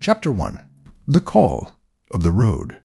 Chapter 1. The Call of the Road.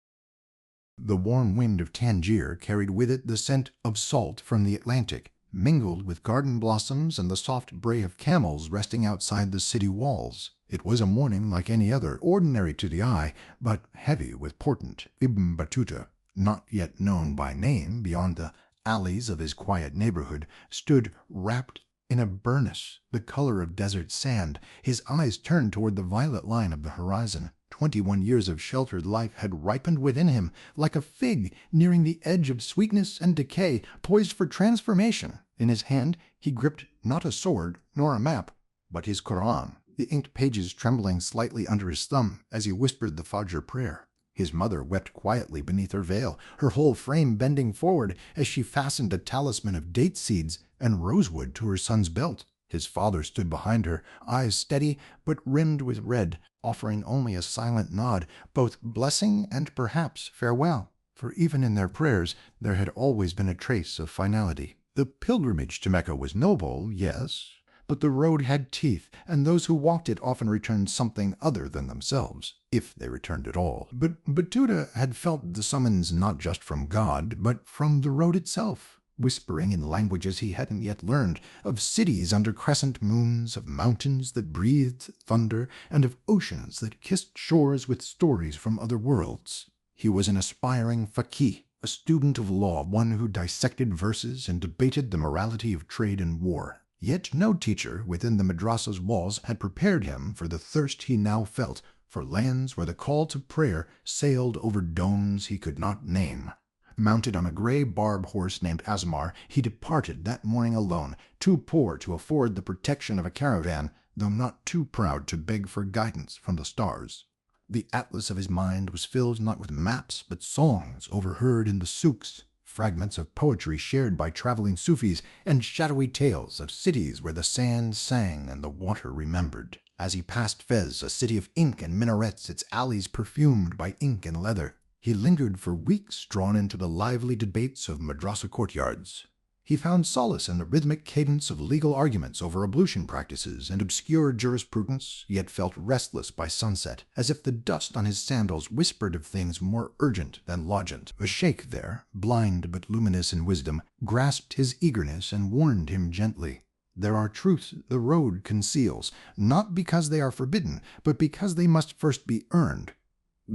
The warm wind of Tangier carried with it the scent of salt from the Atlantic, mingled with garden blossoms and the soft bray of camels resting outside the city walls. It was a morning like any other, ordinary to the eye, but heavy with portent. Ibn Battuta, not yet known by name beyond the alleys of his quiet neighborhood, stood wrapped in a burnous the color of desert sand, his eyes turned toward the violet line of the horizon. 21 years of sheltered life had ripened within him, like a fig nearing the edge of sweetness and decay, poised for transformation. In his hand he gripped not a sword nor a map, but his Qur'an, the inked pages trembling slightly under his thumb as he whispered the Fajr prayer. His mother wept quietly beneath her veil, her whole frame bending forward as she fastened a talisman of date seeds and rosewood to her son's belt. His father stood behind her, eyes steady but rimmed with red, offering only a silent nod, both blessing and perhaps farewell, for even in their prayers there had always been a trace of finality. The pilgrimage to Mecca was noble, yes, but the road had teeth, and those who walked it often returned something other than themselves, if they returned at all. But Battuta had felt the summons not just from God, but from the road itself, whispering in languages he hadn't yet learned, of cities under crescent moons, of mountains that breathed thunder, and of oceans that kissed shores with stories from other worlds. He was an aspiring faqih, a student of law, one who dissected verses and debated the morality of trade and war. Yet no teacher within the madrasa's walls had prepared him for the thirst he now felt, for lands where the call to prayer sailed over domes he could not name. Mounted on a gray barb horse named Asmar, he departed that morning alone, too poor to afford the protection of a caravan, though not too proud to beg for guidance from the stars. The atlas of his mind was filled not with maps, but songs overheard in the souks, fragments of poetry shared by traveling Sufis, and shadowy tales of cities where the sand sang and the water remembered. As he passed Fez, a city of ink and minarets, its alleys perfumed by ink and leather, he lingered for weeks, drawn into the lively debates of madrasa courtyards. He found solace in the rhythmic cadence of legal arguments over ablution practices and obscure jurisprudence, yet felt restless by sunset, as if the dust on his sandals whispered of things more urgent than logent. A sheikh there, blind but luminous in wisdom, grasped his eagerness and warned him gently. There are truths the road conceals, not because they are forbidden, but because they must first be earned.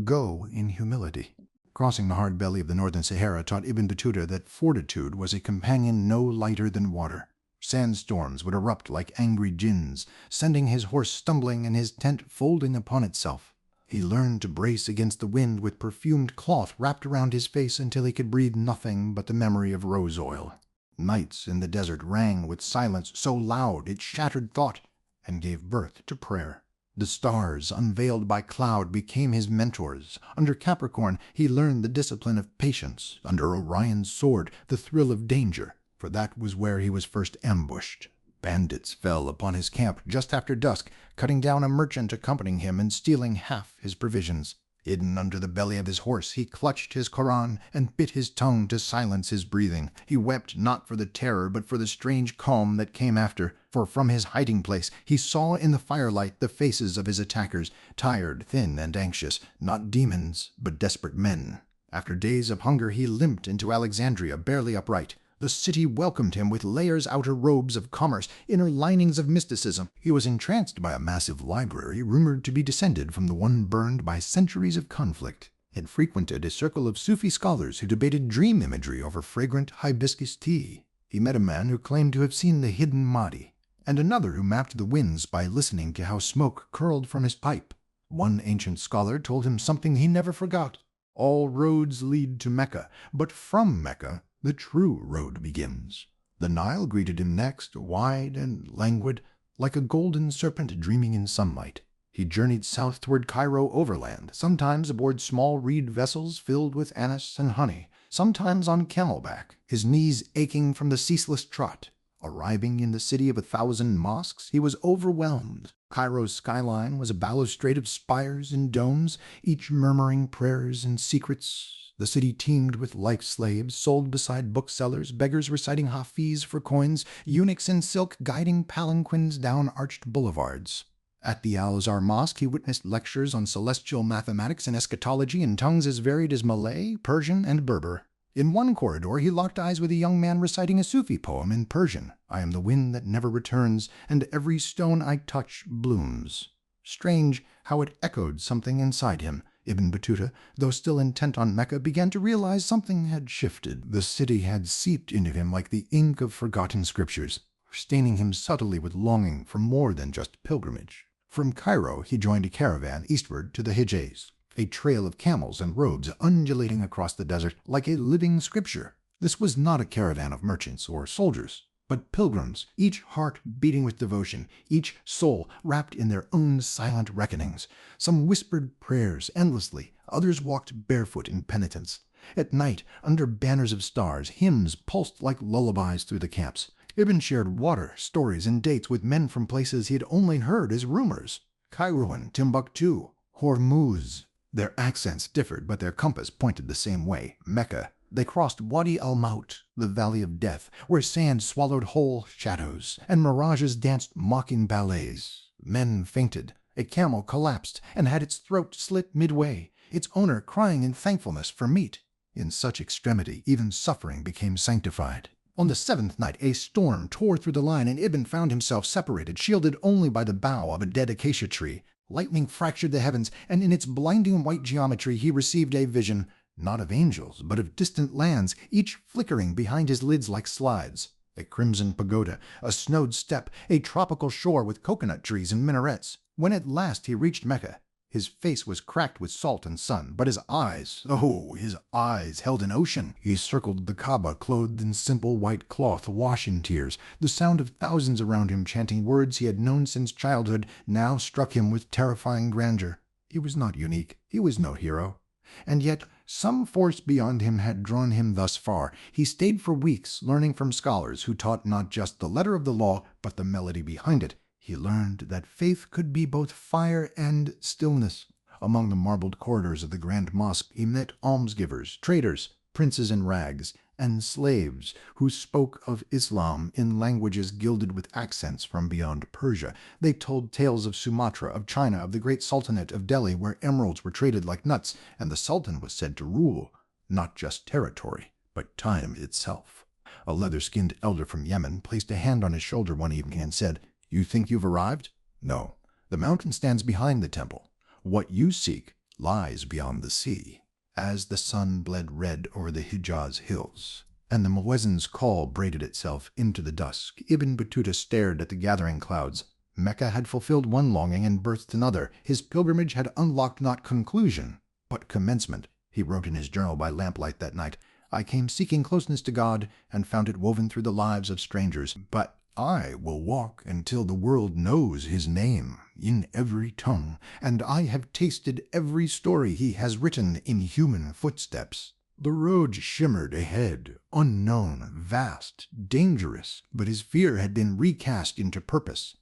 Go in humility. Crossing the hard belly of the northern Sahara taught Ibn Battuta that fortitude was a companion no lighter than water. Sandstorms would erupt like angry jinns, sending his horse stumbling and his tent folding upon itself. He learned to brace against the wind with perfumed cloth wrapped around his face until he could breathe nothing but the memory of rose oil. Nights in the desert rang with silence so loud it shattered thought and gave birth to prayer. The stars, unveiled by cloud, became his mentors. Under Capricorn, he learned the discipline of patience. Under Orion's sword, the thrill of danger, for that was where he was first ambushed. Bandits fell upon his camp just after dusk, cutting down a merchant accompanying him and stealing half his provisions. Hidden under the belly of his horse, he clutched his Koran and bit his tongue to silence his breathing. He wept not for the terror, but for the strange calm that came after, for from his hiding place he saw in the firelight the faces of his attackers, tired, thin, and anxious, not demons, but desperate men. After days of hunger he limped into Alexandria, barely upright. The city welcomed him with layers outer robes of commerce, inner linings of mysticism. He was entranced by a massive library rumored to be descended from the one burned by centuries of conflict. It frequented a circle of Sufi scholars who debated dream imagery over fragrant hibiscus tea. He met a man who claimed to have seen the hidden Mahdi, and another who mapped the winds by listening to how smoke curled from his pipe. One ancient scholar told him something he never forgot. All roads lead to Mecca, but from Mecca the true road begins. The Nile greeted him next, wide and languid, like a golden serpent dreaming in sunlight. He journeyed south toward Cairo overland, sometimes aboard small reed vessels filled with anise and honey, sometimes on camelback, his knees aching from the ceaseless trot. Arriving in the city of 1,000 mosques, he was overwhelmed. Cairo's skyline was a balustrade of spires and domes, each murmuring prayers and secrets. The city teemed with like slaves, sold beside booksellers, beggars reciting hafiz for coins, eunuchs in silk guiding palanquins down arched boulevards. At the Al-Azhar Mosque, he witnessed lectures on celestial mathematics and eschatology in tongues as varied as Malay, Persian, and Berber. In one corridor, he locked eyes with a young man reciting a Sufi poem in Persian. I am the wind that never returns, and every stone I touch blooms. Strange how it echoed something inside him. Ibn Battuta, though still intent on Mecca, began to realize something had shifted. The city had seeped into him like the ink of forgotten scriptures, staining him subtly with longing for more than just pilgrimage. From Cairo, he joined a caravan eastward to the Hejaz, a trail of camels and robes undulating across the desert like a living scripture. This was not a caravan of merchants or soldiers, but pilgrims, each heart beating with devotion, each soul wrapped in their own silent reckonings. Some whispered prayers endlessly, others walked barefoot in penitence. At night, under banners of stars, hymns pulsed like lullabies through the camps. Ibn shared water, stories, and dates with men from places he had only heard as rumors. Cairo, Timbuktu, Hormuz. Their accents differed, but their compass pointed the same way, Mecca. They crossed Wadi al-Maut, the valley of death, where sand swallowed whole shadows, and mirages danced mocking ballets. Men fainted. A camel collapsed and had its throat slit midway, its owner crying in thankfulness for meat. In such extremity, even suffering became sanctified. On the seventh night, a storm tore through the line, and Ibn found himself separated, shielded only by the bough of a dead acacia tree. Lightning fractured the heavens, and in its blinding white geometry he received a vision, not of angels, but of distant lands, each flickering behind his lids like slides. A crimson pagoda, a snowed steppe, a tropical shore with coconut trees and minarets. When at last he reached Mecca, his face was cracked with salt and sun, but his eyes, oh, his eyes held an ocean. He circled the Kaaba clothed in simple white cloth, awash in tears. The sound of thousands around him chanting words he had known since childhood now struck him with terrifying grandeur. He was not unique. He was no hero. And yet some force beyond him had drawn him thus far. He stayed for weeks, learning from scholars who taught not just the letter of the law, but the melody behind it. He learned that faith could be both fire and stillness. Among the marbled corridors of the Grand Mosque he met almsgivers, traders, princes in rags, and slaves who spoke of Islam in languages gilded with accents from beyond Persia. They told tales of Sumatra, of China, of the great Sultanate of Delhi, where emeralds were traded like nuts, and the Sultan was said to rule not just territory, but time itself. A leather-skinned elder from Yemen placed a hand on his shoulder one evening and said, "You think you've arrived? No. The mountain stands behind the temple. What you seek lies beyond the sea." As the sun bled red over the Hejaz hills, and the muezzin's call braided itself into the dusk, Ibn Battuta stared at the gathering clouds. Mecca had fulfilled one longing and birthed another. His pilgrimage had unlocked not conclusion, but commencement. He wrote in his journal by lamplight that night, "I came seeking closeness to God, and found it woven through the lives of strangers. But I will walk until the world knows his name in every tongue, and I have tasted every story he has written in human footsteps." The road shimmered ahead, unknown, vast, dangerous, but his fear had been recast into purpose.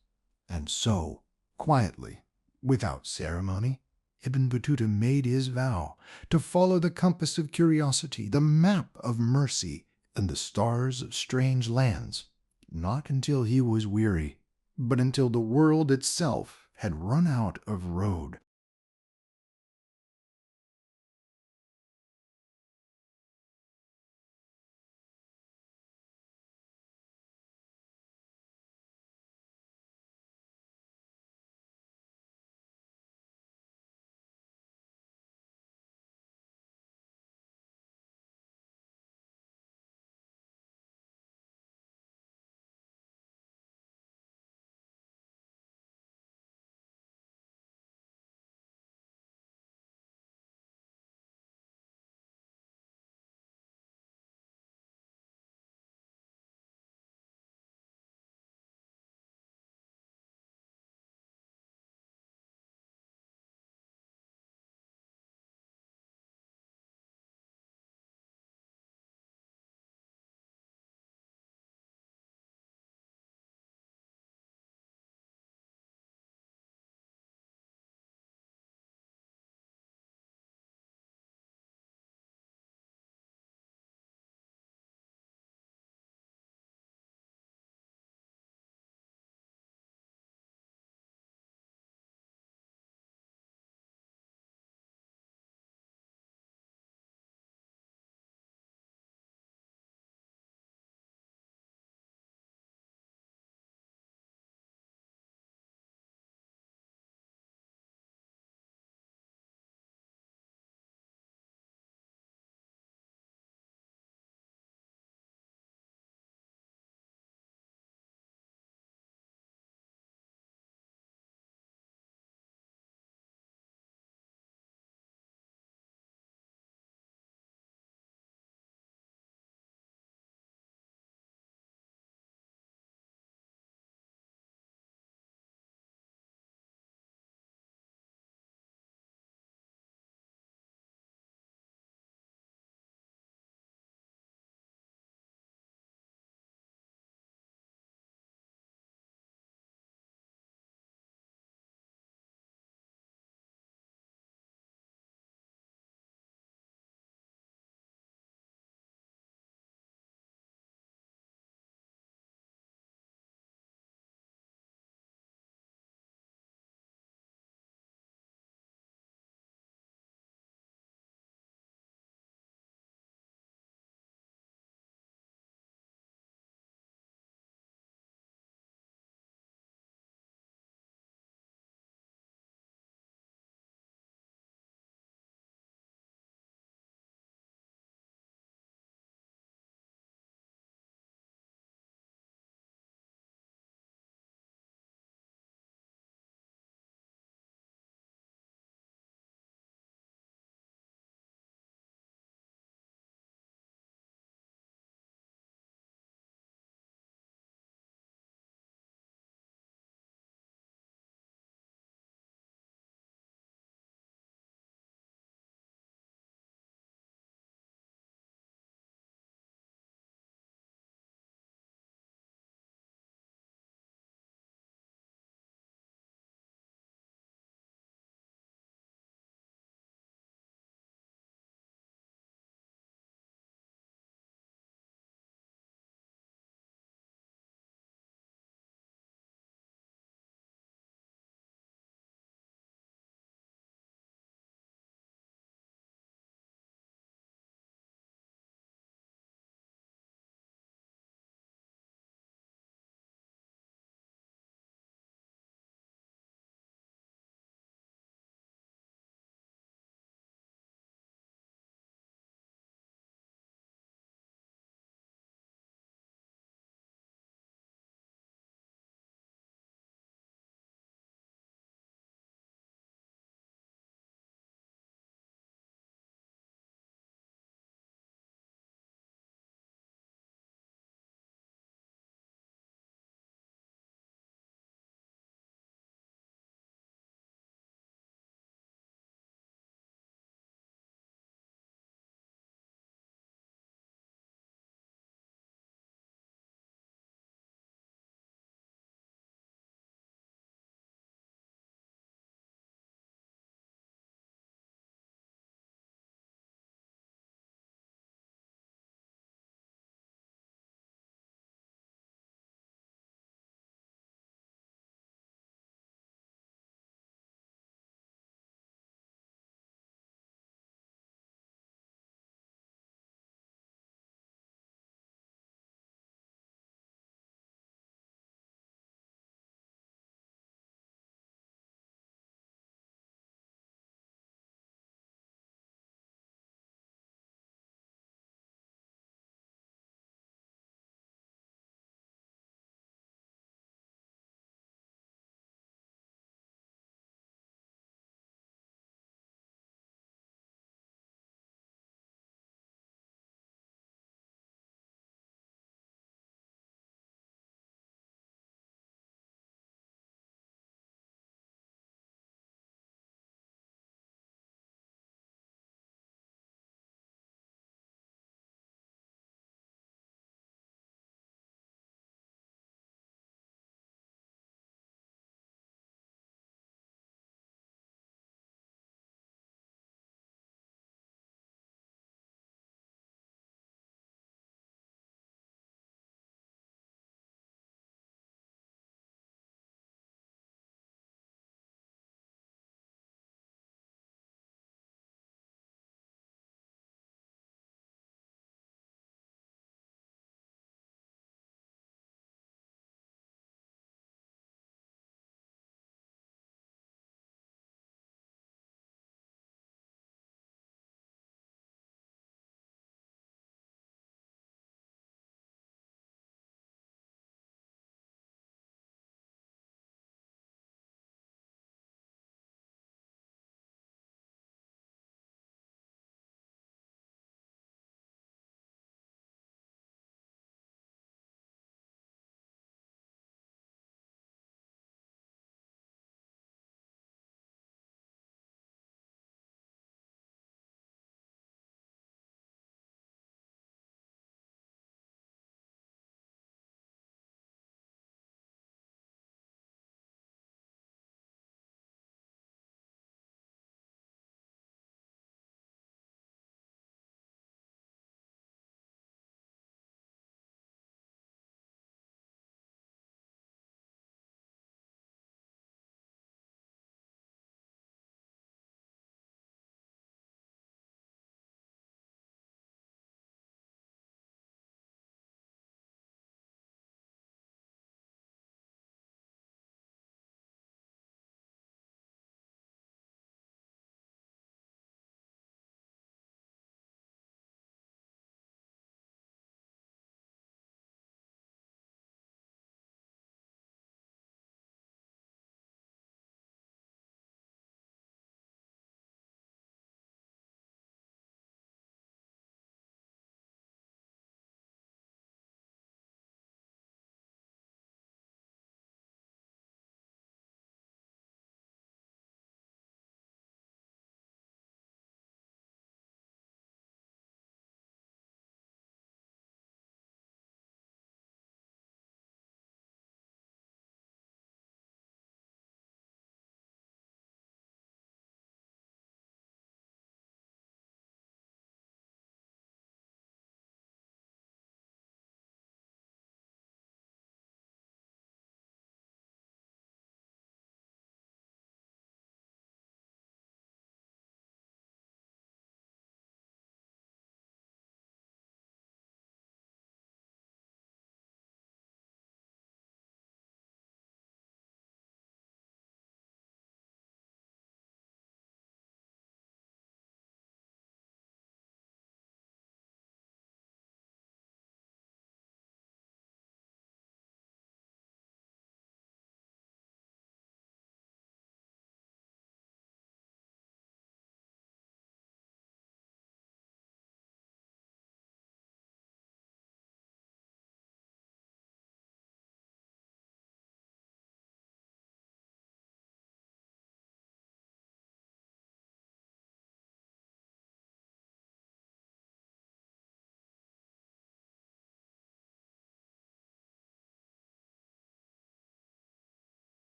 And so, quietly, without ceremony, Ibn Battuta made his vow to follow the compass of curiosity, the map of mercy, and the stars of strange lands. Not until he was weary, but until the world itself had run out of road.